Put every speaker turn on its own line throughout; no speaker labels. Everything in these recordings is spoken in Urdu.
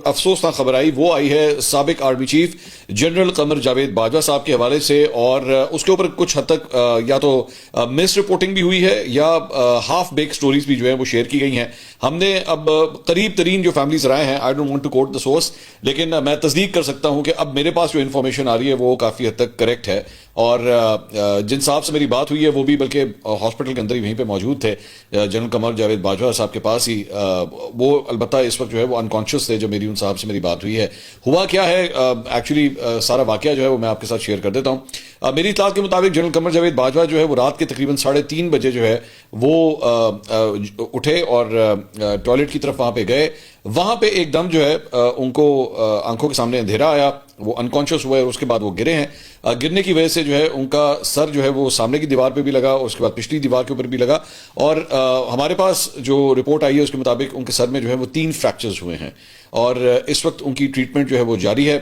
افسوسناک خبر آئی وہ آئی ہے سابق army chief general Qamar Javed Bajwa صاحب کے حوالے سے، اور اس کے اوپر کچھ حد تک یا تو مس رپورٹنگ بھی ہوئی ہے یا ہاف بیک سٹوریز بھی جو ہے وہ شیئر کی گئی ہیں. ہم نے اب قریب ترین جو فیملیز رائے ہیں، I don't want to quote the source, لیکن میں تصدیق کر سکتا ہوں کہ اب میرے پاس جو انفارمیشن آ رہی ہے وہ کافی حد تک کریکٹ ہے. اور جن صاحب سے میری بات ہوئی ہے وہ بھی بلکہ ہاسپٹل کے اندر ہی وہیں پہ موجود تھے، جنرل قمر جاوید باجوہ صاحب کے پاس ہی. وہ البتہ اس وقت جو ہے وہ انکانشیس تھے جب میری ان صاحب سے میری بات ہوئی ہے. ہوا کیا ہے ایکچولی سارا واقعہ جو ہے وہ میں آپ کے ساتھ شیئر کر دیتا ہوں. میری اطلاعات کے مطابق جنرل قمر جاوید باجوہ جو ہے وہ رات کے تقریباً 3:30 بجے جو ہے وہ اٹھے اور ٹوائلٹ کی طرف وہاں پہ گئے. وہاں پہ ایک دم جو ہے ان کو آنکھوں کے سامنے اندھیرا آیا، وہ انکانشیس ہوئے اور اس کے بعد وہ گرے ہیں. گرنے کی وجہ سے جو ہے ان کا سر جو ہے وہ سامنے کی دیوار پہ بھی لگا اور اس کے بعد پچھلی دیوار کے اوپر بھی لگا. اور ہمارے پاس جو رپورٹ آئی ہے اس کے مطابق ان کے سر میں جو ہے وہ 3 فریکچرز ہوئے ہیں اور اس وقت ان کی ٹریٹمنٹ جو ہے وہ جاری ہے.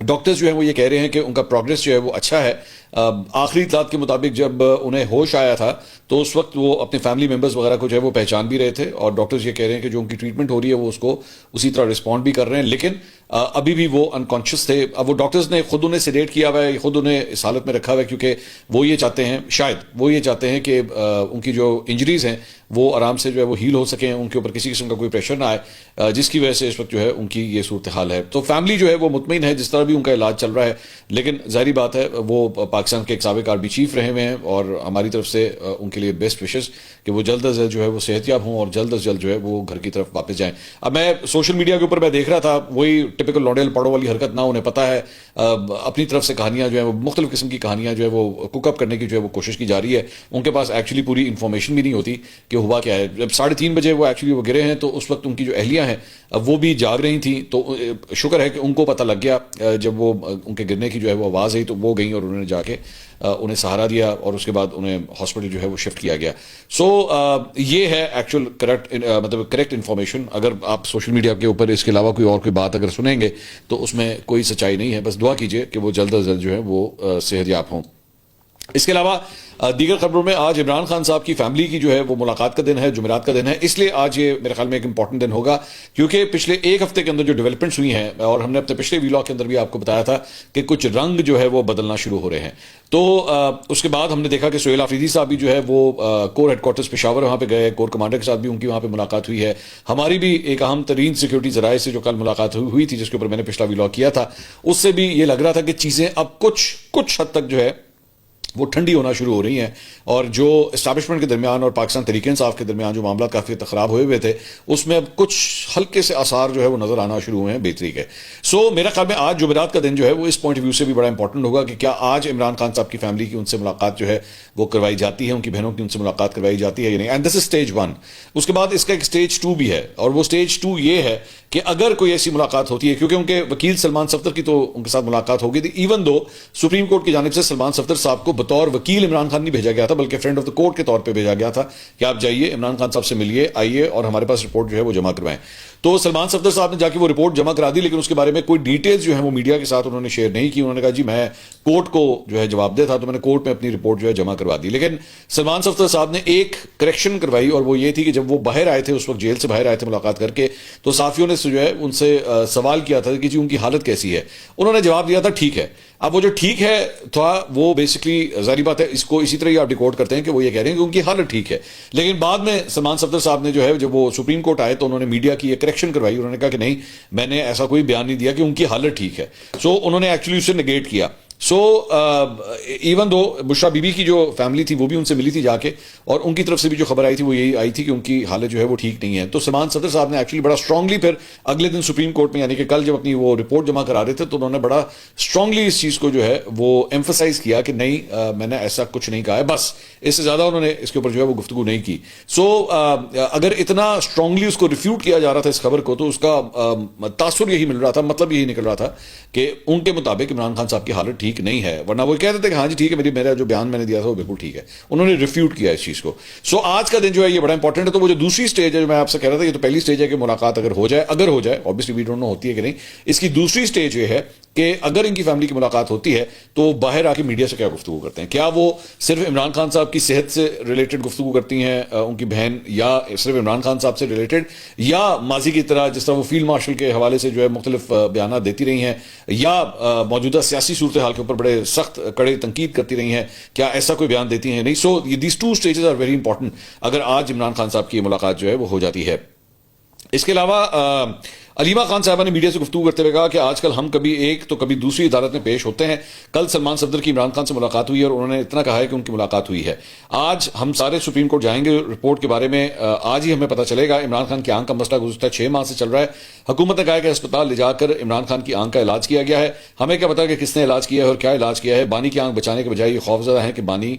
ڈاکٹرز جو ہیں وہ یہ کہہ رہے ہیں کہ ان کا پروگریس جو ہے وہ اچھا ہے. آخری اطلاعات کے مطابق جب انہیں ہوش آیا تھا تو اس وقت وہ اپنے فیملی ممبرز وغیرہ کو جو ہے وہ پہچان بھی رہے تھے، اور ڈاکٹرز یہ کہہ رہے ہیں کہ جو ان کی ٹریٹمنٹ ہو رہی ہے وہ اس کو اسی طرح رسپونڈ بھی کر رہے ہیں، لیکن ابھی بھی وہ انکانشیس تھے. اب وہ ڈاکٹرز نے خود انہیں سیڈیٹ کیا ہوا ہے، خود انہیں اس حالت میں رکھا ہوا ہے کیونکہ وہ یہ چاہتے ہیں، شاید وہ یہ چاہتے ہیں کہ ان کی جو انجریز ہیں وہ آرام سے جو ہے وہ ہیل ہو سکیں، ان کے اوپر کسی قسم کا کوئی پریشر نہ آئے، جس کی وجہ سے اس وقت جو ہے ان کی یہ صورتحال ہے. تو فیملی جو ہے وہ مطمئن ہے جس طرح بھی ان کا علاج چل رہا ہے، لیکن ظاہری بات ہے وہ پاکستان کے ایک سابق آرمی چیف رہے ہوئے ہیں اور ہماری طرف سے ان کے لیے بیسٹ وشز کہ وہ جلد از جلد جو ہے وہ صحت یاب ہوں اور جلد از جلد جو ہے وہ گھر کی طرف واپس جائیں. اب میں سوشل میڈیا کے اوپر میں دیکھ رہا تھا وہی ٹپکل لوڈیل پڑو والی حرکت، نہ انہیں پتہ ہے اپنی طرف سے کہانیاں جو ہیں وہ مختلف قسم کی کہانیاں جو ہے وہ کوک اپ کرنے کی جو ہے وہ کوشش کی جا رہی ہے. ان کے پاس ایکچولی پوری انفارمیشن بھی نہیں ہوتی کہ ہوا کیا ہے. جب 3:30 بجے وہ ایکچولی وہ گرے ہیں تو اس وقت ان کی جو اہلیہ ہیں وہ بھی جاگ رہی تھیں، تو شکر ہے کہ ان کو پتہ لگ گیا جب وہ ان کے گرنے کی جو ہے وہ آواز آئی تو وہ گئیں اور انہوں نے جا کے انہیں سہارا دیا اور اس کے بعد انہیں ہاسپٹل جو ہے وہ شفٹ کیا گیا. سو یہ ہے ایکچوئل کریکٹ انفارمیشن. اگر آپ سوشل میڈیا کے اوپر اس کے علاوہ کوئی اور کوئی بات اگر سنیں گے تو اس میں کوئی سچائی نہیں ہے. بس دعا کیجئے کہ وہ جلد از جلد جو ہے وہ صحت یاب ہوں. اس کے علاوہ دیگر خبروں میں آج عمران خان صاحب کی فیملی کی جو ہے وہ ملاقات کا دن ہے، جمعرات کا دن ہے، اس لیے آج یہ میرے خیال میں ایک امپورٹنٹ دن ہوگا کیونکہ پچھلے ایک ہفتے کے اندر جو ڈیولپمنٹس ہوئی ہیں، اور ہم نے اپنے پچھلے ویلاگ کے اندر بھی آپ کو بتایا تھا کہ کچھ رنگ جو ہے وہ بدلنا شروع ہو رہے ہیں. تو اس کے بعد ہم نے دیکھا کہ سہیل آفریدی صاحب بھی جو ہے وہ کور ہیڈ کوارٹرز پشاور وہاں پہ گئے، کور کمانڈر کے ساتھ بھی ان کی وہاں پہ ملاقات ہوئی ہے. ہماری بھی ایک اہم ترین سیکورٹی ذرائع سے جو کل ملاقات ہوئی تھی جس کے اوپر میں نے پچھلا ویلاگ کیا تھا، اس سے بھی یہ لگ رہا تھا کہ چیزیں اب کچھ حد تک جو ہے وہ ٹھنڈی ہونا شروع ہو رہی ہیں، اور جو اسٹیبلشمنٹ کے درمیان اور پاکستان تحریک انصاف کے درمیان جو معاملات کافی خراب ہوئے تھے اس میں اب کچھ ہلکے سے آثار جو ہے وہ نظر آنا شروع ہوئے ہیں بہتری کے. سو میرا خیال میں آج جمعرات کا دن جو ہے وہ اس پوائنٹ آف ویو سے بھی بڑا امپورٹنٹ ہوگا کہ کیا آج عمران خان صاحب کی فیملی کی ان سے ملاقات جو ہے وہ کروائی جاتی ہے، ان کی بہنوں کی ان سے ملاقات کروائی جاتی ہے یا نہیں. And this is stage 1. اس کے بعد اس کا ایک اسٹیج 2 بھی ہے، اور وہ اسٹیج 2 یہ ہے کہ اگر کوئی ایسی ملاقات ہوتی ہے، کیونکہ ان کے وکیل سلمان صفدر کی تو ان کے ساتھ ملاقات ہو گئی تھی، ایون دو سپریم کورٹ کی جانب سے سلمان صفدر صاحب کو بطور وکیل عمران خان نہیں بھیجا گیا تھا بلکہ فرینڈ آف دا کورٹ کے طور پہ بھیجا گیا تھا کہ آپ جائیے عمران خان صاحب سے ملیے، آئیے اور ہمارے پاس رپورٹ جو ہے وہ جمع کروائیں. تو سلمان صفدر صاحب نے جا کے وہ رپورٹ جمع کرا دی، لیکن اس کے بارے میں کوئی ڈیٹیلز جو ہیں وہ میڈیا کے ساتھ انہوں نے شیئر نہیں کی. انہوں نے کہا جی میں کورٹ کو جو ہے جواب دہ تھا تو میں نے کورٹ میں اپنی رپورٹ جو ہے جمع کروا دی. لیکن سلمان صفدر صاحب نے ایک کریکشن کروائی، اور وہ یہ تھی کہ جب وہ باہر آئے تھے، اس وقت جیل سے باہر آئے تھے ملاقات کر کے، تو صحافیوں نے جو ہے ان سے سوال کیا تھا کہ جی ان کی حالت کیسی ہے. انہوں نے جواب دیا تھا ٹھیک ہے. اب وہ جو ٹھیک ہے تھا وہ بیسکلی ظاہری بات ہے اس کو اسی طرح ہی آپ ڈیکوڈ کرتے ہیں کہ وہ یہ کہہ رہے ہیں کہ ان کی حالت ٹھیک ہے، لیکن بعد میں سلمان صفدر صاحب نے جو ہے جب وہ سپریم کورٹ آئے تو انہوں نے میڈیا کی یہ کریکشن کروائی. انہوں نے کہا کہ نہیں، میں نے ایسا کوئی بیان نہیں دیا کہ ان کی حالت ٹھیک ہے. سو انہوں نے ایکچولی اسے نگیٹ کیا. So even though Bushra be be کی جو فیملی تھی وہ بھی ان سے ملی تھی جا کے، اور ان کی طرف سے بھی جو خبر آئی تھی وہ یہی آئی تھی کہ ان کی حالت جو ہے وہ ٹھیک نہیں ہے. تو سلمان صفدر صاحب نے ایکچولی بڑا اسٹرانگلی پھر اگلے دن سپریم کورٹ میں، یعنی کہ کل جب اپنی وہ رپورٹ جمع کرا رہے تھے تو انہوں نے بڑا اسٹرانگلی اس چیز کو جو ہے وہ ایمفسائز کیا کہ نہیں میں نے ایسا کچھ نہیں کہا ہے، بس اس سے زیادہ انہوں نے اس کے اوپر جو ہے وہ گفتگو نہیں کی. سو اگر اتنا اسٹرانگلی اس کو ریفیوٹ کیا جا رہا تھا اس خبر کو، تو اس کا تاثر یہی مل رہا تھا، مطلب یہی نکل رہا تھا کہ ان کے مطابق عمران خان صاحب کی حالت ٹھیک ٹھیک نہیں ہے, ورنہ وہ کہہ دیتے کہ ہاں جی ٹھیک ہے, میرا جو بیان میں نے دیا تھا وہ بالکل ٹھیک ہے. انہوں نے ریفیوٹ کیا اس چیز کو. سو آج کا دن جو ہے یہ بڑا انپورٹنٹ ہے. تو وہ جو دوسری اسٹیج ہے جو میں آپ سے کہہ رہا تھا, یہ تو پہلی اسٹیج ہے کہ ملاقات اگر ہو جائے obviously we don't know ہوتی ہے کہ نہیں. اس کی دوسری اسٹیج یہ ہے کہ اگر ان کی فیملی کی ملاقات ہوتی ہے تو باہر آ کے میڈیا سے کیا گفتگو کرتے ہیں. کیا وہ صرف عمران خان صاحب کی صحت سے ریلیٹڈ گفتگو کرتی ہیں ان کی بہن, یا صرف عمران خان صاحب سے ریلیٹڈ, یا ماضی کی طرح جس طرح وہ فیلڈ مارشل کے حوالے سے جو ہے مختلف بیانات دیتی رہی ہیں, یا موجودہ سیاسی صورتحال کے اوپر بڑے سخت کڑے تنقید کرتی رہی ہیں, کیا ایسا کوئی بیان دیتی ہیں نہیں. So these two stages are very important اگر آج عمران خان صاحب کی ملاقات جو ہے وہ ہو جاتی ہے. اس کے علاوہ علیمہ خان صاحبہ نے میڈیا سے گفتگو کرتے ہوئے کہا کہ آج کل ہم کبھی ایک تو کبھی دوسری عدالت میں پیش ہوتے ہیں. کل سلمان صفدر کی عمران خان سے ملاقات ہوئی ہے اور انہوں نے اتنا کہا ہے کہ ان کی ملاقات ہوئی ہے. آج ہم سارے سپریم کورٹ جائیں گے. رپورٹ کے بارے میں آج ہی ہمیں پتہ چلے گا. عمران خان کی آنکھ کا مسئلہ گزشتہ 6 ماہ سے چل رہا ہے. حکومت نے کہا ہے کہ اسپتال لے جا کر عمران خان کی آنکھ کا علاج کیا گیا ہے. ہمیں کیا پتا کہ کس نے علاج کیا ہے اور کیا علاج کیا ہے. بانی کی آنکھ بچانے کے بجائے یہ خوفزدہ ہیں کہ بانی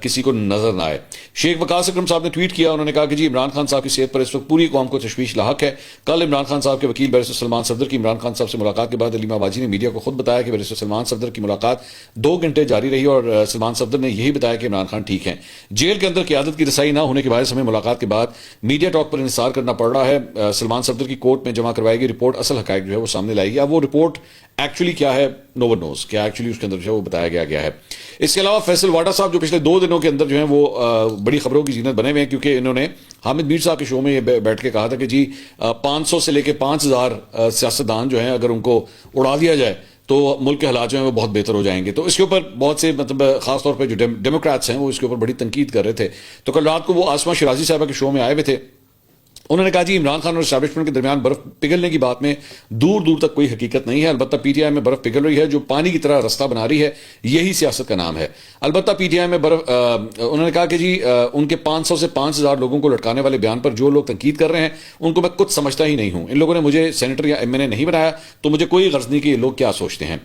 کسی کو نظر نہ آئے. شیخ وقاص اکرم صاحب نے ٹویٹ کیا, انہوں نے کہا کہ جی عمران خان صاحب کی صحت پر اس وقت پوری قوم کو تشویش لاحق ہے. کل عمران خان صاحب کے وکیل بیرسٹر سلمان صفدر کی عمران خان صاحب سے ملاقات کے بعد علیمہ باجی نے میڈیا کو خود بتایا کہ بیرسٹر سلمان صفدر کی ملاقات 2 گھنٹے جاری رہی اور سلمان صفدر نے یہی بتایا کہ عمران خان ٹھیک ہیں. جیل کے اندر قیادت کی رسائی نہ ہونے کے باعث ہمیں ملاقات کے بعد میڈیا ٹاک پر انحصار کرنا پڑ رہا ہے. سلمان صفدر کی کورٹ میں جمع کروائی گئی رپورٹ اصل حقائق جو ہے وہ سامنے لائے گی. اب وہ رپورٹ ایکچولی کیا ہے نو ون نوز, کیا ایکچولی اس کے اندر جو ہے وہ بتایا گیا ہے. اس کے علاوہ فیصل واڈا صاحب جو پچھلے 2 دنوں کے اندر جو ہیں وہ بڑی خبروں کی زینت بنے ہوئے ہیں, کیونکہ انہوں نے حامد میر صاحب کے شو میں یہ بیٹھ کے کہا تھا کہ جی 500 سے لے کے 5000 سیاستدان جو ہیں اگر ان کو اڑا دیا جائے تو ملک کے حالات جو ہیں وہ بہت بہتر ہو جائیں گے. تو اس کے اوپر بہت سے مطلب خاص طور پہ جو ڈیموکریٹس ہیں وہ اس کے اوپر بڑی تنقید کر رہے تھے. تو کل رات کو وہ آسما شرازی صاحبہ کے شو میں آئے ہوئے تھے. انہوں نے کہا جی عمران خان اور اسٹیبلشمنٹ کے درمیان برف پگھلنے کی بات میں دور دور تک کوئی حقیقت نہیں ہے. البتہ پی ٹی آئی میں برف پگھل رہی ہے جو پانی کی طرح رستہ بنا رہی ہے, یہی سیاست کا نام ہے. البتہ پی ٹی آئی میں برف انہوں نے کہا کہ جی ان کے 500 سے 5000 لوگوں کو لٹکانے والے بیان پر جو لوگ تنقید کر رہے ہیں ان کو میں کچھ سمجھتا ہی نہیں ہوں. ان لوگوں نے مجھے سینیٹر یا ایم این اے نہیں بنایا تو مجھے کوئی غرض نہیں کہ یہ لوگ کیا سوچتے ہیں.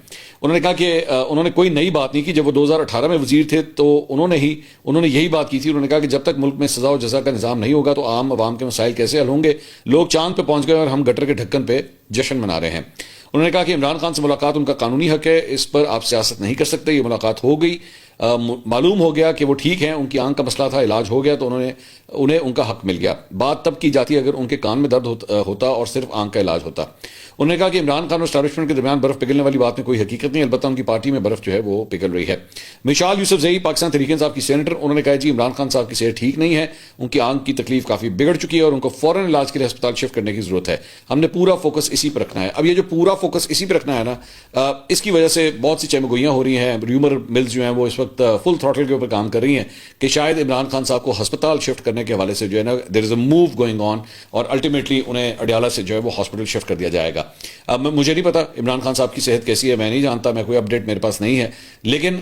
انہوں نے کہا کہ انہوں نے کوئی نئی بات نہیں کی. جب وہ 2018 میں وزیر تھے تو انہوں نے یہی بات کی تھی. انہوں نے کہا کہ جب تک ملک میں سزا و جزا کا نظام نہیں ہوگا تو عام عوام کے مسائل کیسے حل ہوں گے. لوگ چاند پہ پہنچ گئے اور ہم گٹر کے ڈھکن پہ جشن منا رہے ہیں. انہوں نے کہا کہ عمران خان سے ملاقات ان کا قانونی حق ہے, اس پر آپ سیاست نہیں کر سکتے. یہ ملاقات ہو گئی, معلوم ہو گیا کہ وہ ٹھیک ہیں, ان کی آنکھ کا مسئلہ تھا, علاج ہو گیا تو انہیں ان کا حق مل گیا. بات تب کی جاتی ہے اگر ان کے کان میں درد ہوتا اور صرف آنکھ کا علاج ہوتا. انہوں نے کہا کہ عمران خان اور اسٹیبلشمنٹ کے درمیان برف پگھلنے والی بات میں کوئی حقیقت نہیں, البتہ ان کی پارٹی میں برف جو ہے وہ پگھل رہی ہے. مشال یوسف زئی پاکستان تحریک انصاف کی سینیٹر, انہوں نے کہا جی عمران خان صاحب کی صحت ٹھیک نہیں ہے, ان کی آنکھ کی تکلیف کافی بگڑ چکی ہے اور ان کو فوراً علاج کے لیے ہسپتال شفٹ کرنے کی ضرورت ہے. ہم نے پورا فوکس اسی پر رکھنا ہے. اب یہ جو پورا فوکس اسی پہ رکھنا ہے نا, اس کی وجہ سے بہت سی چمگوئیاں ہو رہی ہیں. ریومر ملز جو ہیں وہ اس وقت فل تھروٹل کے اوپر کام کر رہی ہیں کہ شاید عمران خان صاحب کو ہسپتال شفٹ کرنے کے حوالے سے جو ہے نا دیر از اے موو گوئنگ آن اور الٹیمیٹلی انہیں اڈیالہ سے جو ہے وہ ہاسپٹل شفٹ کر دیا جائے گا. اب مجھے نہیں پتا عمران خان صاحب کی صحت کیسی ہے, میں نہیں جانتا, میں کوئی اپڈیٹ میرے پاس نہیں ہے. لیکن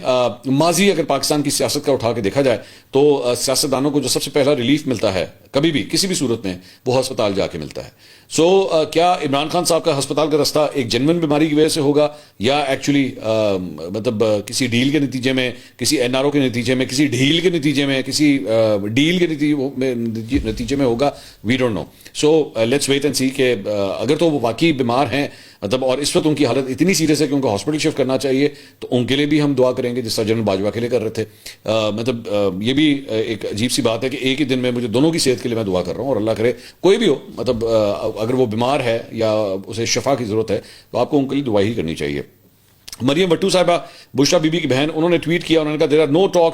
ماضی اگر پاکستان کی سیاست کا اٹھا کے دیکھا جائے تو سیاستدانوں کو جو سب سے پہلا ریلیف ملتا ہے کبھی بھی کسی بھی صورت میں وہ ہسپتال جا کے ملتا ہے. سو کیا عمران خان صاحب کا ہسپتال کا رستہ ایک جنون بیماری کی وجہ سے ہوگا یا ایکچولی مطلب کسی ڈیل کے نتیجے میں, کسی این آر او کے نتیجے میں, کسی ڈھیل کے نتیجے میں, کسی ڈیل کے نتیجے میں ہوگا, we don't know. So let's wait and see کہ اگر تو وہ واقعی بیمار ہیں مطلب اور اس وقت ان کی حالت اتنی سیریس ہے کہ ان کو ہاسپٹل شفٹ کرنا چاہیے تو ان کے لیے بھی ہم دعا کریں گے جس طرح جنرل باجوہ کے لیے کر رہے تھے. مطلب یہ بھی ایک عجیب سی بات ہے کہ ایک ہی دن میں مجھے دونوں کی صحت کے لیے میں دعا کر رہا ہوں, اور اللہ کرے کوئی بھی ہو مطلب اگر وہ بیمار ہے یا اسے شفا کی ضرورت ہے تو آپ کو ان کے لیے دعا ہی کرنی چاہیے. مریم بٹو صاحبہ بشرا بی بی کی بہن, انہوں نے ٹویٹ کیا, انہوں نے کہا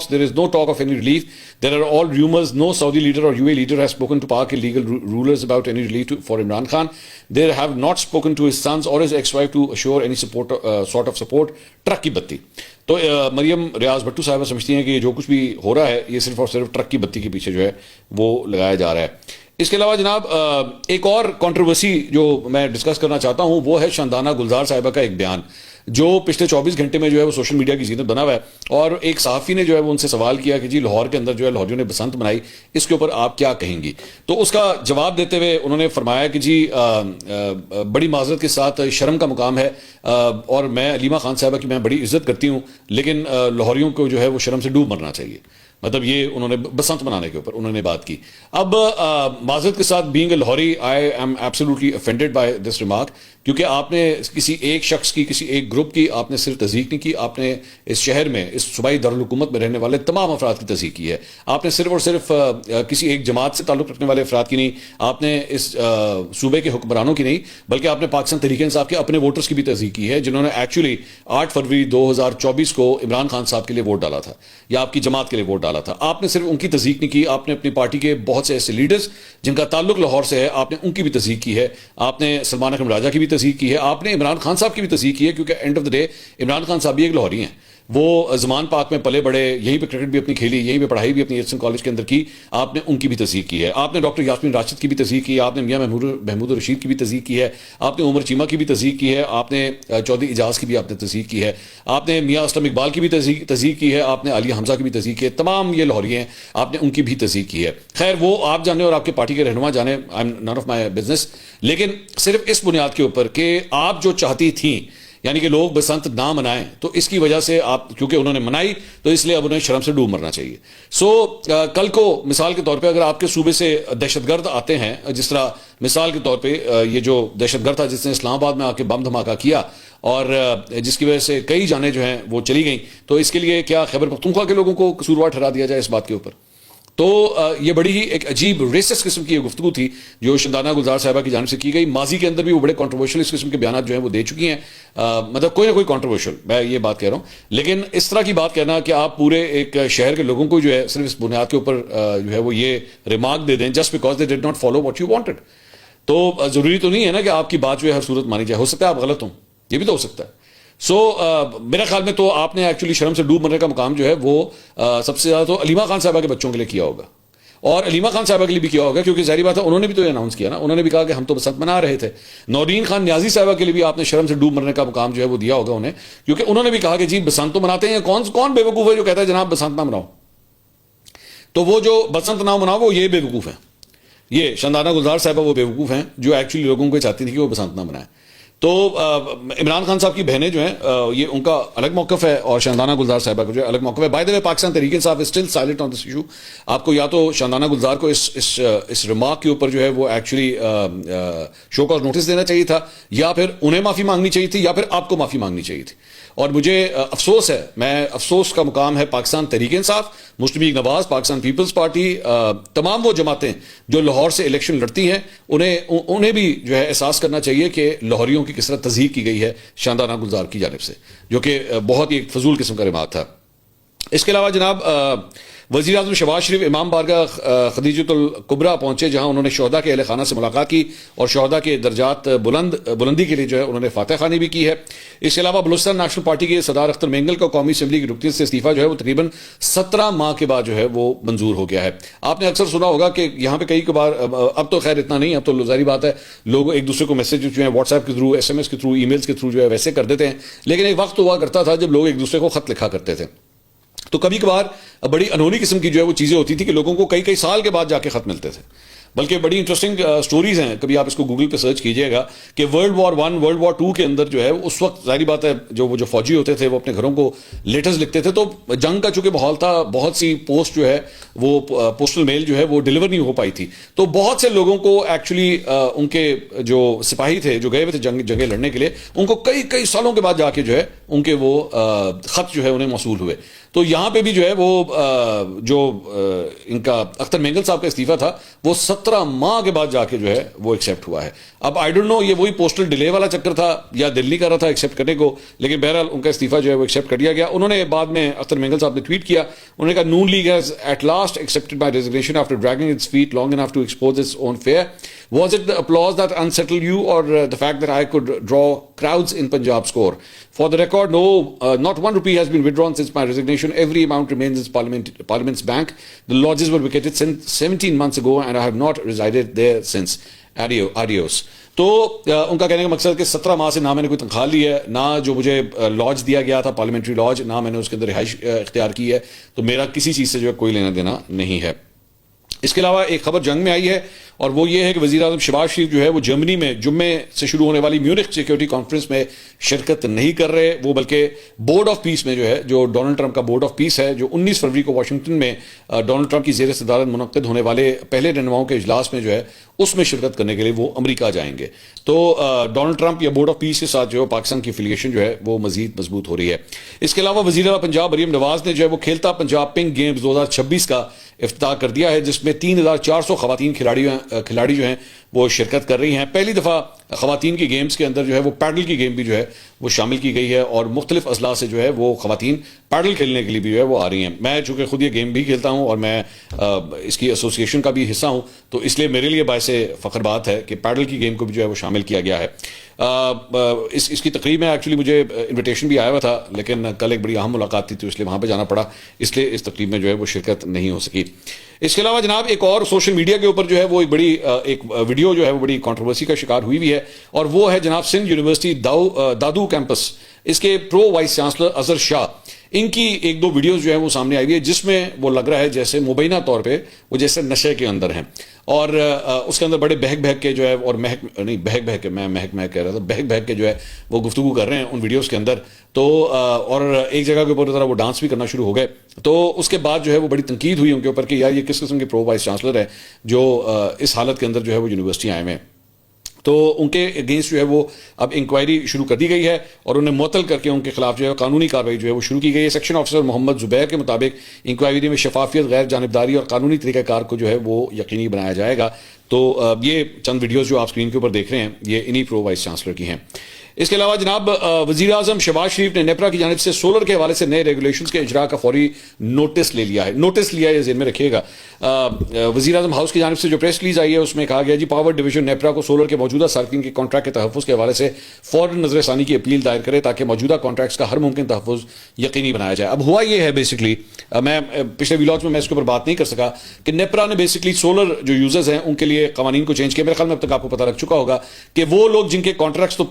there is no talk of any relief, there are all rumors, no Saudi leader or UAE leader has spoken to Pak illegal rulers about any relief for Imran Khan. They have not spoken to his sons or his ex-wife to assure any support, sort of support. Truck کی بتی. تو مریم ریاض بٹو صاحبہ سمجھتی ہیں کہ جو کچھ بھی ہو رہا ہے یہ صرف اور صرف ٹرک کی بتی کے پیچھے جو ہے وہ لگایا جا رہا ہے. اس کے علاوہ جناب ایک اور کنٹروورسی جو میں ڈسکس کرنا چاہتا ہوں وہ ہے شاندانہ گلزار صاحبہ کا ایک بیان جو پچھلے 24 گھنٹے میں جو ہے وہ سوشل میڈیا کی زینت بنا ہوا ہے. اور ایک صحافی نے جو ہے وہ ان سے سوال کیا کہ جی لاہور کے اندر جو ہے لاہوریوں نے بسنت منائی, اس کے اوپر آپ کیا کہیں گی. تو اس کا جواب دیتے ہوئے انہوں نے فرمایا کہ جی بڑی معذرت کے ساتھ شرم کا مقام ہے اور میں علیمہ خان صاحبہ کی میں بڑی عزت کرتی ہوں لیکن لاہوریوں کو جو ہے وہ شرم سے ڈوب مرنا چاہیے. مطلب یہ انہوں نے بسنت منانے کے اوپر انہوں نے بات کی. اب معذرت کے ساتھ being a Lahori I am absolutely offended by this remark, کیونکہ آپ نے کسی ایک شخص کی, کسی ایک گروپ کی آپ نے صرف تصدیق نہیں کی, آپ نے اس شہر میں, اس صوبائی دارالحکومت میں رہنے والے تمام افراد کی تصدیق کی ہے. آپ نے صرف اور صرف کسی ایک جماعت سے تعلق رکھنے والے افراد کی نہیں, آپ نے اس صوبے کے حکمرانوں کی نہیں, بلکہ آپ نے پاکستان تحریک انصاف کے اپنے ووٹرز کی بھی تصدیق کی ہے, جنہوں نے ایکچولی 8 فروری 2024 کو عمران خان صاحب کے لیے ووٹ ڈالا تھا یا آپ کی جماعت کے لیے ووٹ ڈالا تھا. آپ نے صرف ان کی تصدیق نہیں کی, آپ نے اپنی پارٹی کے بہت سے ایسے لیڈرز جن کا تعلق لاہور سے ہے, آپ نے ان کی بھی تصدیق کی ہے. آپ نے سلمان اکرم راجہ کی بھی تصدیق کی ہے, آپ نے عمران خان صاحب کی بھی تصدیق کی ہے, کیونکہ and of the day Imran Khan صاحب بھی ایک لاہوری ہیں. وہ زمان پاک میں پلے بڑے, یہیں پہ کرکٹ بھی اپنی کھیلی, یہیں پہ پڑھائی بھی اپنی ایچ کالج کے اندر کی, آپ نے ان کی بھی تصدیق کی ہے. آپ نے ڈاکٹر یاسمین راشد کی بھی تصدیق کی ہے, آپ نے میاں محمود الرشید کی بھی تصدیق کی ہے, آپ نے عمر چیمہ کی بھی تصدیق کی ہے, آپ نے چودھری اعجاز کی بھی آپ نے تصدیق کی ہے, آپ نے میاں اسلم اقبال کی بھی تصدیق کی ہے, آپ نے عالیہ حمزہ کی بھی تصدیق کی ہے. تمام یہ لاہوری ہیں, آپ نے ان کی بھی تصدیق کی ہے. خیر وہ آپ جانے اور آپ کے پارٹی کے رہنما جانے, I am none of my business. لیکن صرف اس بنیاد کے اوپر کہ آپ جو چاہتی تھیں یعنی کہ لوگ بسنت نہ منائیں, تو اس کی وجہ سے آپ, کیونکہ انہوں نے منائی تو اس لیے اب انہیں شرم سے ڈوب مرنا چاہیے. کل کو مثال کے طور پہ اگر آپ کے صوبے سے دہشت گرد آتے ہیں, جس طرح مثال کے طور پہ یہ جو دہشت گرد تھا جس نے اسلام آباد میں آ کے بم دھماکہ کیا اور جس کی وجہ سے کئی جانیں جو ہیں وہ چلی گئیں, تو اس کے لیے کیا خیبر پختونخوا کے لوگوں کو قصوروار ٹھہرا دیا جائے اس بات کے اوپر؟ تو یہ بڑی ہی ایک عجیب ریسس قسم کی گفتگو تھی جو شندانہ گلزار صاحبہ کی جانب سے کی گئی. ماضی کے اندر بھی وہ بڑے کنٹروورشل اس قسم کے بیانات جو ہیں وہ دے چکی ہیں, مطلب کوئی نہ کوئی کنٹروورشل, میں یہ بات کہہ رہا ہوں. لیکن اس طرح کی بات کہنا کہ آپ پورے ایک شہر کے لوگوں کو جو ہے صرف اس بنیاد کے اوپر جو ہے وہ یہ ریمارک دے دیں just because they did not follow what you wanted, تو ضروری تو نہیں ہے نا کہ آپ کی بات جو ہے ہر صورت مانی جائے. ہو سکتا ہے آپ غلط ہوں, یہ بھی تو ہو سکتا ہے. میرا خیال میں تو آپ نے ایکچولی شرم سے ڈوب مرنے کا مقام جو ہے وہ سب سے زیادہ تو علیمہ خان صاحبہ کے بچوں کے لیے کیا ہوگا, اور علیمہ خان صاحبہ کے لیے بھی کیا ہوگا, کیونکہ ظاہری بات ہے انہوں نے بھی تو یہ اناؤنس کیا نا, انہوں نے بھی کہا کہ ہم تو بسنت منا رہے تھے. نورین خان نیازی صاحبہ کے لیے بھی آپ نے شرم سے ڈوب مرنے کا مقام جو ہے وہ دیا ہوگا انہیں, کیونکہ انہوں نے بھی کہا کہ جی بسنت تو مناتے ہیں, کون بے وقوف ہے جو کہتا ہے جناب بسنت نہ مناؤ. تو وہ جو بسنت نہ مناؤ وہ یہ بے وقوف ہیں, یہ شندانہ گلزار صاحبہ وہ بے وقوف ہیں جو ایکچولی لوگوں کو چاہتی تھی کہ وہ بسنت نہ منائیں. تو عمران خان صاحب کی بہنیں جو ہیں یہ ان کا الگ موقف ہے, اور شاندانہ گلزار صاحبہ کا جو ہے الگ موقف ہے. By the way Pakistan Tehreek Insaf is still silent on this issue. آپ کو یا تو شاندانہ گلزار کو اس ریمارک کے اوپر جو ہے وہ ایکچولی شو کاز نوٹس دینا چاہیے تھا, یا پھر انہیں معافی مانگنی چاہیے تھی, یا پھر آپ کو معافی مانگنی چاہیے تھی. اور مجھے افسوس ہے, میں افسوس کا مقام ہے پاکستان تحریک انصاف, مسلم لیگ نواز, پاکستان پیپلز پارٹی, تمام وہ جماعتیں جو لاہور سے الیکشن لڑتی ہیں, انہیں بھی جو ہے احساس کرنا چاہیے کہ لاہوریوں کی کس طرح تضحیق کی گئی ہے شاندانہ گلزار کی جانب سے, جو کہ بہت ہی فضول قسم کا ریمارک تھا. اس کے علاوہ جناب وزیر اعظم شہباز شریف امام بارگاہ خدیجۃ الکبریٰ پہنچے, جہاں انہوں نے شہداء کے اہل خانہ سے ملاقات کی اور شہداء کے درجات بلندی کے لیے جو ہے انہوں نے فاتح خوانی بھی کی ہے. اس کے علاوہ بلوچستان نیشنل پارٹی کے صدر اختر مینگل کا قومی اسمبلی کی رکنیت سے استعفیٰ جو ہے وہ تقریباً 17 ماہ کے بعد جو ہے وہ منظور ہو گیا ہے. آپ نے اکثر سنا ہوگا کہ یہاں پہ کئی بار, اب تو خیر اتنا نہیں, اب تو ظاہری بات ہے لوگ ایک دوسرے کو میسج جو ہے واٹس ایپ کے تھرو, SMS کے تھرو, ای میلز کے تھرو جو ہے ویسے کر دیتے ہیں. لیکن ایک وقت ہوا کرتا تھا جب لوگ ایک دوسرے کو خط لکھا کرتے تھے, تو کبھی کبھار بڑی انہونی قسم کی جو ہے وہ چیزیں ہوتی تھی کہ لوگوں کو کئی سال کے بعد جا کے خط ملتے تھے. بلکہ بڑی انٹرسٹنگ سٹوریز ہیں, کبھی آپ اس کو گوگل پہ سرچ کیجئے گا کہ ورلڈ وار 1, ورلڈ وار 2 کے اندر جو ہے اس وقت ظاہری بات ہے جو فوجی ہوتے تھے وہ اپنے گھروں کو لیٹرز لکھتے تھے, تو جنگ کا چونکہ ماحول تھا, بہت سی پوسٹ جو ہے وہ پوسٹل میل جو ہے وہ ڈیلیور نہیں ہو پائی تھی, تو بہت سے لوگوں کو ایکچولی ان کے جو سپاہی تھے جو گئے ہوئے تھے جنگیں لڑنے کے لیے, ان کو کئی سالوں کے بعد جا کے جو ہے ان کے وہ خط جو ہے انہیں موصول ہوئے. تو یہاں پہ بھی جو ہے وہ جو ان کا اختر مینگل صاحب کا استعفیٰ تھا وہ 17 ماہ کے بعد جا کے جو ہے وہ ایکسیپٹ ہوا ہے. اب آئی ڈونٹ نو یہ وہی پوسٹل ڈیلے والا چکر تھا یا دل نہیں کر رہا تھا ایکسیپٹ کرنے کو, لیکن بہرحال ان کا استعفیٰ جو ہے وہ ایکسیپٹ کر دیا گیا. انہوں نے بعد میں اختر مینگل صاحب نے ٹویٹ کیا, انہوں نے کہا Noon league has at last accepted my resignation after dragging its feet long enough to expose its own fear. Was it the applause that unsettled you, or the fact that I could draw crowds in Punjab score? For the record, no, not 1 rupee has been withdrawn since my resignation. Every amount remains in Parliament's bank. The lodges were vacated 17 months ago, and I have not resided there since. Adios. تو ان کا کہنے کا مقصد کہ 17 ماہ سے نہ میں نے کوئی تنخواہ لی ہے, نہ جو مجھے لاج دیا گیا تھا پارلیمنٹری لاج, نہ میں نے اس کے اندر رہائش اختیار کی ہے, تو میرا کسی چیز سے جو ہے کوئی لینا دینا نہیں ہے. اس کے علاوہ ایک خبر جنگ میں آئی ہے اور وہ یہ ہے کہ وزیر اعظم شہباز شریف جو ہے وہ جرمنی میں جمعے سے شروع ہونے والی میونخ سیکیورٹی کانفرنس میں شرکت نہیں کر رہے. وہ بلکہ بورڈ آف پیس میں جو ہے, جو ڈونلڈ ٹرمپ کا بورڈ آف پیس ہے, جو 19 فروری کو واشنگٹن میں ڈونلڈ ٹرمپ کی زیر صدارت منعقد ہونے والے پہلے رہنماؤں کے اجلاس میں جو ہے اس میں شرکت کرنے کے لیے وہ امریکہ جائیں گے. تو ڈونلڈ ٹرمپ یا بورڈ آف پیس کے ساتھ جو ہے پاکستان کی افیلیشن جو ہے وہ مزید مضبوط ہو رہی ہے. اس کے علاوہ وزیر اعلیٰ پنجاب مریم نواز نے جو ہے وہ کھیلتا پنجاب پنک گیمز 2026 کا افتتاح کر دیا ہے, جس میں 3400 خواتین کھلاڑی جو ہیں وہ شرکت کر رہی ہیں. پہلی دفعہ خواتین کی گیمز کے اندر جو ہے وہ پیڈل کی گیم بھی جو ہے وہ شامل کی گئی ہے اور مختلف اضلاع سے جو ہے وہ خواتین پیڈل کھیلنے کے لیے بھی جو ہے وہ آ رہی ہیں. میں چونکہ خود یہ گیم بھی کھیلتا ہوں اور میں اس کی ایسوسیشن کا بھی حصہ ہوں, تو اس لیے میرے لیے باعث فخر بات ہے کہ پیڈل کی گیم کو بھی جو ہے وہ شامل کیا گیا ہے. اس کی تقریب میں ایکچولی مجھے انویٹیشن بھی آیا ہوا تھا, لیکن کل ایک بڑی اہم ملاقات تھی تو اس لیے وہاں پہ جانا پڑا, اس لیے اس تقریب میں جو ہے وہ شرکت نہیں ہو سکی. اس کے علاوہ جناب ایک اور سوشل میڈیا کے اوپر جو ہے وہ ایک بڑی ایک ویڈیو جو ہے وہ بڑی کنٹروورسی کا شکار ہوئی ہے, اور وہ ہے جناب سندھ یونیورسٹی دادو کیمپس, اس کے پرو وائس چانسلر اظہر شاہ, ان کی ایک دو ویڈیوز جو ہے وہ سامنے آئی ہوئی ہے جس میں وہ لگ رہا ہے جیسے مبینہ طور پہ وہ جیسے نشے کے اندر ہیں, اور اس کے اندر بڑے بہک بہک کے جو ہے, اور بہک کے میں مہک کہہ رہا تھا, بہک کے جو ہے وہ گفتگو کر رہے ہیں ان ویڈیوز کے اندر. تو اور ایک جگہ کے اوپر ذرا وہ ڈانس بھی کرنا شروع ہو گئے. تو اس کے بعد جو ہے وہ بڑی تنقید ہوئی ان کے اوپر کہ یار یہ کس قسم کے پرو وائس چانسلر ہے جو اس حالت کے اندر جو ہے وہ یونیورسٹی آئے ہوئے ہیں. تو ان کے اگینسٹ جو ہے وہ اب انکوائری شروع کر دی گئی ہے اور انہیں معطل کر کے ان کے خلاف جو ہے قانونی کارروائی جو ہے وہ شروع کی گئی ہے. سیکشن آفیسر محمد زبیر کے مطابق انکوائری میں شفافیت, غیر جانبداری اور قانونی طریقہ کار کو جو ہے وہ یقینی بنایا جائے گا. تو یہ چند ویڈیوز جو آپ اسکرین کے اوپر دیکھ رہے ہیں یہ انہی پرو وائس چانسلر کی ہیں. اس کے علاوہ جناب وزیر اعظم شہباز شریف نے نیپرا کی جانب سے سولر کے حوالے سے نئے ریگولیشنز کے اجرا کا فوری نوٹس لیا ہے, ذہن میں رکھیے گا. وزیر اعظم ہاؤس کی جانب سے جو پریس ریلیز آئی ہے اس میں کہا گیا جی پاور ڈویژن نیپرا کو سولر کے موجودہ صارفین کے کانٹریکٹ کے تحفظ کے حوالے سے فوراً نظر ثانی کی اپیل دائر کرے تاکہ موجودہ کانٹریکٹس کا ہر ممکن تحفظ یقینی بنایا جائے. اب ہوا یہ ہے بیسکلی, میں پچھلے ویلاگز میں اس کے اوپر بات نہیں کر سکا کہ نیپرا نے بیسکلی سولر جو یوزرز ہیں ان کے لیے قوانین کو چینج کیا. میرے خیال میں اب تک آپ کو پتہ لگ چکا ہوگا کہ وہ لوگ جن کے کانٹریکٹس تو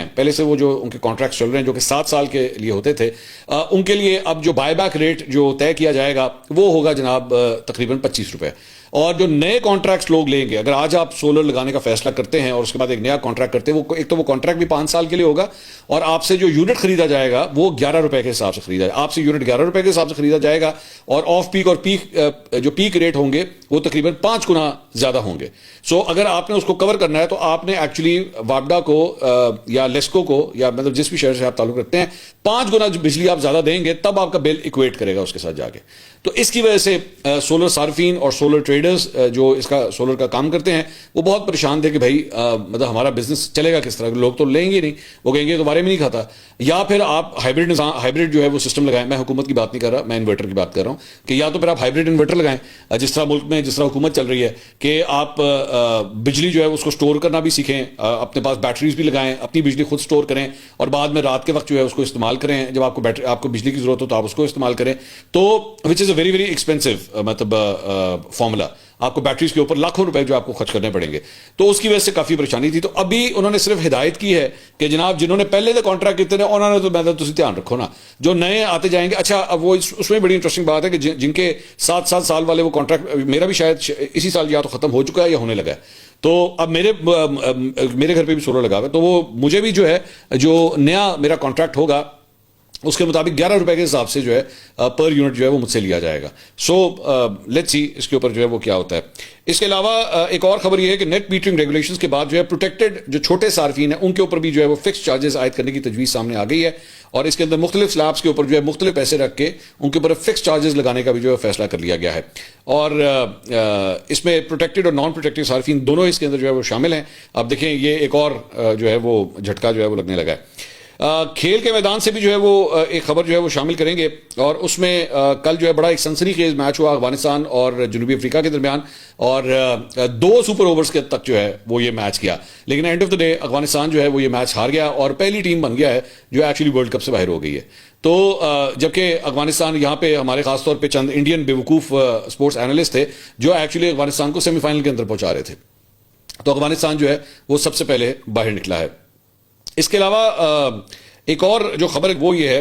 پہلے سے وہ جو ان کے کانٹریکٹس چل رہے ہیں جو کہ 7 سال کے لیے ہوتے تھے, ان کے لیے اب جو بائی بیک ریٹ جو طے کیا جائے گا وہ ہوگا جناب تقریباً 25 روپے. اور جو نئے کانٹریکٹس لوگ لیں گے, اگر آج آپ سولر لگانے کا فیصلہ کرتے ہیں اور اس کے بعد ایک نیا کانٹریکٹ کرتے ہیں, وہ ایک تو وہ کانٹریکٹ بھی 5 سال کے لیے ہوگا اور آپ سے جو یونٹ خریدا جائے گا وہ 11 روپے کے حساب سے خریدا جائے گا, آپ سے یونٹ 11 روپے کے حساب سے خریدا جائے گا, اور آف پیک اور جو پیک ریٹ ہوں گے وہ تقریباً 5 گنا زیادہ ہوں گے. سو اگر آپ نے اس کو کور کرنا ہے تو آپ نے ایکچولی واپڈا کو یا لیسکو کو یا مطلب جس بھی شہر سے آپ تعلق رکھتے ہیں 5 گنا بجلی آپ زیادہ دیں گے تب آپ کا بل اکویٹ کرے گا اس کے ساتھ جا کے. تو اس کی وجہ سے سولر صارفین اور سولر ٹریڈرز جو اس کا سولر کا کام کرتے ہیں وہ بہت پریشان تھے کہ بھائی مطلب ہمارا بزنس چلے گا کس طرح, لوگ تو لیں گے نہیں, وہ کہیں گے تو بارے میں نہیں کھاتا. یا پھر آپ ہائبرڈ جو ہے وہ سسٹم لگائیں, میں حکومت کی بات نہیں کر رہا, میں انورٹر کی بات کر رہا ہوں, کہ یا تو پھر آپ ہائبرڈ انورٹر لگائیں جس طرح ملک میں جس طرح حکومت چل رہی ہے کہ آپ بجلی جو ہے اس کو سٹور کرنا بھی سیکھیں, اپنے پاس بیٹریز بھی لگائیں, اپنی بجلی خود سٹور کریں اور بعد میں رات کے وقت جو ہے اس کو استعمال کریں, جب آپ کو بجلی کی ضرورت ہو تو آپ اس کو استعمال کریں. تو وچ از اے ویری ویری ایکسپینسو مطلب فارمولا, آپ کو بیٹریز کے اوپر لاکھوں روپے جو آپ کو خرچ کرنے پڑیں گے. تو اس کی وجہ سے کافی پریشانی تھی. تو ابھی انہوں نے صرف ہدایت کی ہے کہ جناب جنہوں نے پہلے کانٹریکٹ کیتے ہیں انہوں نے تو میں تو دھیان رکھو نا, جو نئے آتے جائیں گے. اچھا اب وہ اس میں بڑی انٹرسٹنگ بات ہے کہ جن کے 7 سال والے وہ کانٹریکٹ, میرا بھی شاید اسی سال یا تو ختم ہو چکا ہے یا ہونے لگا ہے, تو اب میرے گھر پہ بھی سولر لگا ہوا ہے, تو وہ مجھے بھی جو ہے جو نیا میرا کانٹریکٹ ہوگا اس کے مطابق 11 روپے کے حساب سے جو ہے پر یونٹ جو ہے وہ مجھ سے لیا جائے گا. سو لیٹس سی اس کے اوپر جو ہے وہ کیا ہوتا ہے. اس کے علاوہ ایک اور خبر یہ ہے کہ نیٹ میٹرنگ ریگولیشنز کے بعد جو ہے پروٹیکٹڈ جو چھوٹے صارفین ہیں ان کے اوپر بھی جو ہے وہ فکس چارجز عائد کرنے کی تجویز سامنے آ گئی ہے, اور اس کے اندر مختلف سلیبس کے اوپر جو ہے مختلف پیسے رکھ کے ان کے اوپر فکس چارجز لگانے کا بھی جو ہے فیصلہ کر لیا گیا ہے. اور اس میں پروٹیکٹڈ اور نان پروٹیکٹڈ صارفین دونوں اس کے اندر جو ہے وہ شامل ہیں. اب دیکھیں یہ ایک اور جو ہے وہ جھٹکا جو ہے وہ لگنے لگا ہے. کھیل کے میدان سے بھی جو ہے وہ ایک خبر جو ہے وہ شامل کریں گے, اور اس میں کل جو ہے بڑا ایک سنسنی خیز میچ ہوا افغانستان اور جنوبی افریقہ کے درمیان, اور 2 سپر اوورز کے تک جو ہے وہ یہ میچ کیا, لیکن and of the day Afghanistan جو ہے وہ یہ میچ ہار گیا اور پہلی ٹیم بن گیا ہے جو ایکچولی ورلڈ کپ سے باہر ہو گئی ہے. تو جبکہ افغانستان یہاں پہ ہمارے خاص طور پہ چند انڈین بیوقوف اسپورٹس اینالسٹ تھے جو ایکچولی افغانستان کو سیمی فائنل کے اندر پہنچا رہے تھے, تو افغانستان جو ہے وہ سب سے پہلے باہر نکلا ہے. اس کے علاوہ ایک اور جو خبر ہے وہ یہ ہے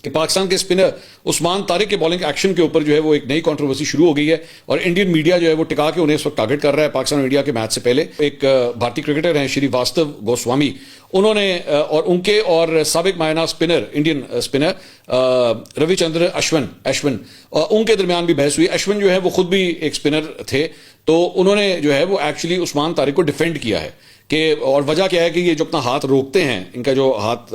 کہ پاکستان کے اسپنر عثمان طارق کے بالنگ ایکشن کے اوپر جو ہے وہ ایک نئی کنٹروورسی شروع ہو گئی ہے اور انڈین میڈیا جو ہے وہ ٹکا کے انہیں اس وقت ٹارگٹ کر رہا ہے پاکستان اور انڈیا کے میچ سے پہلے. ایک بھارتی کرکٹر ہیں شری واستو گوسوامی, انہوں نے اور ان کے اور سابق مائنا اسپنر انڈین اسپنر روی چندر اشون ان کے درمیان بھی بحث ہوئی. اشون جو ہے وہ خود بھی ایک اسپنر تھے, تو انہوں نے جو ہے وہ ایکچولی عثمان طارق کو ڈیفینڈ کیا ہے کہ, اور وجہ کیا ہے کہ یہ جو اپنا ہاتھ روکتے ہیں, ان کا جو ہاتھ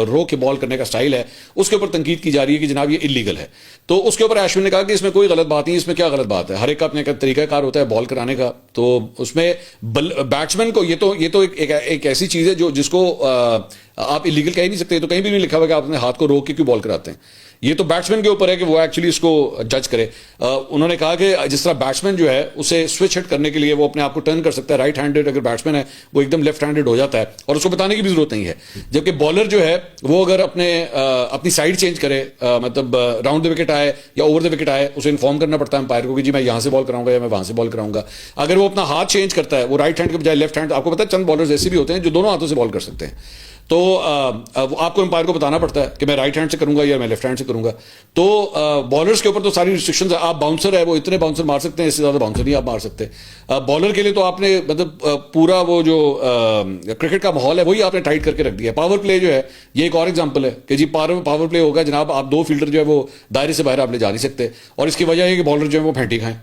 روک کے بال کرنے کا سٹائل ہے اس کے اوپر تنقید کی جا رہی ہے کہ جناب یہ انلیگل ہے. تو اس کے اوپر ایشون نے کہا کہ اس میں کوئی غلط بات نہیں, اس میں کیا غلط بات ہے, ہر ایک کا اپنے کا طریقہ کار ہوتا ہے بال کرانے کا. تو اس میں بیٹسمین کو یہ تو ایک ایسی چیز ہے جس کو آپ انلیگل کہہ نہیں سکتے. تو کہیں بھی نہیں لکھا ہوا کہ آپ اپنے ہاتھ کو روک کے کیوں بال کراتے ہیں. یہ تو بیٹسمین کے اوپر ہے کہ وہ ایکچولی اس کو جج کرے. انہوں نے کہا کہ جس طرح بیٹسمین جو ہے اسے سوئچ ہٹ کرنے کے لیے وہ اپنے آپ کو ٹرن کر سکتا ہے, رائٹ ہینڈڈ اگر بیٹسمین ہے وہ ایک دم لیفٹ ہینڈڈ ہو جاتا ہے اور اس کو بتانے کی بھی ضرورت نہیں ہے. جبکہ بالر جو ہے وہ اگر اپنی سائڈ چینج کرے, مطلب راؤنڈ دا وکٹ آئے یا اوور دا وکٹ آئے, اسے انفارم کرنا پڑتا ہے امپائر کو کہ جی میں یہاں سے بال کراؤں گا یا میں وہاں سے بال کراؤں گا. اگر وہ اپنا ہاتھ چینج کرتا ہے, وہ رائٹ ہینڈ کے بجائے لیفٹ ہینڈ, آپ کو پتا ہے چند بالرز ایسے بھی ہوتے ہیں جو دونوں ہاتھوں سے بال کر سکتے ہیں, تو آپ کو امپائر کو بتانا پڑتا ہے کہ میں رائٹ ہینڈ سے کروں گا یا میں لیفٹ ہینڈ سے کروں گا. تو بالرز کے اوپر تو ساری ریسٹرکشنز ہیں. آپ باؤنسر ہے وہ اتنے باؤنسر مار سکتے ہیں, اس سے زیادہ باؤنسر نہیں آپ مار سکتے. بالر کے لیے تو آپ نے مطلب پورا وہ جو کرکٹ کا ماحول ہے وہی آپ نے ٹائٹ کر کے رکھ دیا. پاور پلے جو ہے یہ ایک اور ایگزامپل ہے کہ جی پاور پلے ہوگا جناب, آپ دو فیلڈر جو ہے وہ دائرے سے باہر آپ لے جا نہیں سکتے, اور اس کی وجہ ہے کہ بالر جو ہے وہ پھینٹی کھائیں.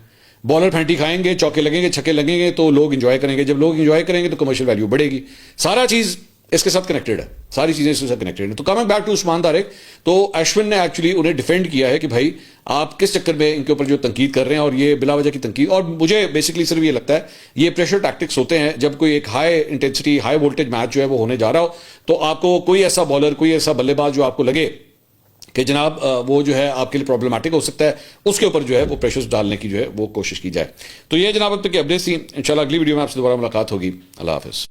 بالر پھینٹی کھائیں گے, چوکے لگیں گے, چھکے لگیں گے تو لوگ انجوائے کریں گے. جب لوگ انجوائے کریں گے تو کمرشل ویلیو بڑھے گی. سارا چیز اس کے ساتھ کنیکٹڈ ہے, ساری چیزیں اس کے ساتھ کنیکٹڈ ہیں. تو کمنگ بیک ٹو عثمان طارق, تو اشون نے ایکچولی انہیں ڈیفینڈ کیا ہے کہ بھائی آپ کس چکر میں ان کے اوپر جو تنقید کر رہے ہیں, اور یہ بلا وجہ کی تنقید. اور مجھے بیسکلی صرف یہ لگتا ہے یہ پریشر ٹیکٹکس ہوتے ہیں جب کوئی ایک high intensity high voltage match جو ہے وہ ہونے جا رہا ہو, تو آپ کو کوئی ایسا بالر, کوئی ایسا بلے باز جو آپ کو لگے کہ جناب وہ جو ہے آپ کے لیے پرابلمٹک ہو سکتا ہے, اس کے اوپر جو ہے وہ پریشرز ڈالنے کی جو ہے وہ کوشش کی جائے. تو یہ جناب اب تک کی اپڈیٹ تھی. انشاءاللہ اگلی ویڈیو میں آپ سے دوبارہ ملاقات ہوگی. اللہ حافظ.